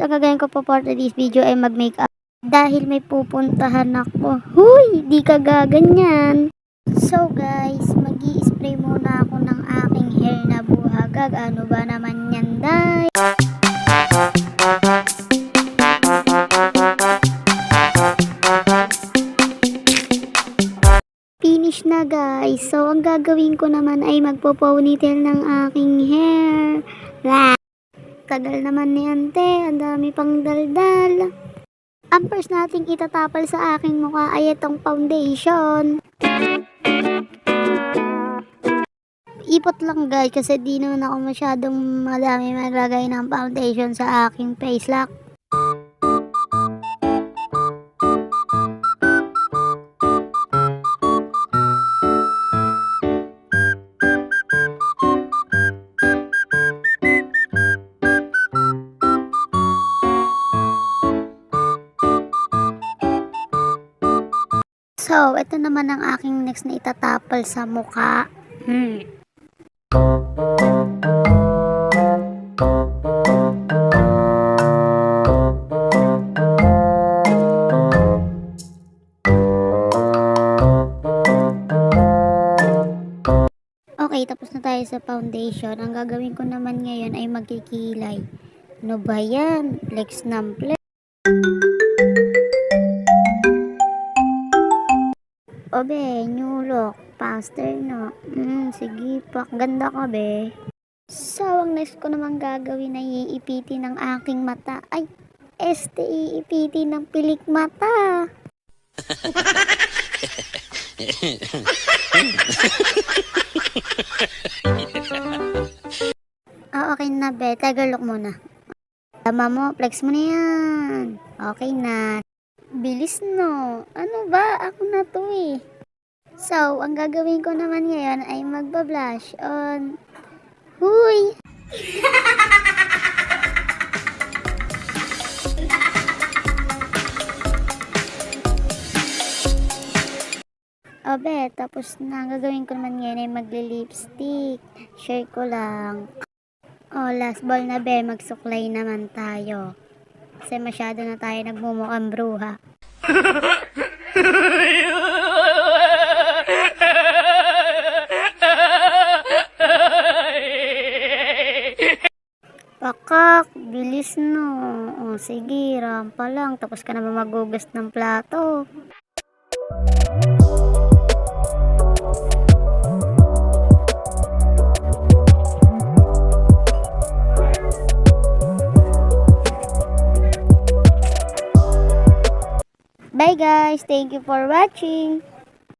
guys, ang gagawin ko po for this video ay mag-makeup. Dahil may pupuntahan ako. Huy! Di ka gaganyan. So guys, mag-i-spray muna ako ng aking hair na buhagag. Ano ba naman yan, day? Finish na guys. So, ang gagawin ko naman ay magpo-ponytail ng aking hair. Blah! Tagal naman ni ante. Ang dami pang daldal. Ang first nating itatapal sa aking mukha ay itong foundation. Ipot lang guys kasi di naman ako masyadong madami maglagay ng foundation sa aking face lock. So, ito naman ang aking next na itatapal sa mukha. Okay, tapos na tayo sa foundation. Ang gagawin ko naman ngayon ay magkikilay. Ano ba yan? Lex numple. Obe, new look. Faster no. Sige pak. Ganda ka be. So, ang next ko naman gagawin ay iipitin ng aking mata. Ay, iipitin ng pilik mata. Okay na be. Tiger look muna. Tama mo, flex mo na yan. Okay na. Bilis no. Ano ba? Ako na to eh. So, ang gagawin ko naman ngayon ay magba-blush on. Huy! Obe, tapos na. Ang gagawin ko naman ngayon ay magli-lipstick. Share ko lang. Last ball na be. Magsuklay naman tayo. Kasi masyado na tayo nagmumukhang bruha. Pakak, bilis no. Sige, rampa lang. Tapos ka na ba magugas ng plato? Bye guys, thank you for watching.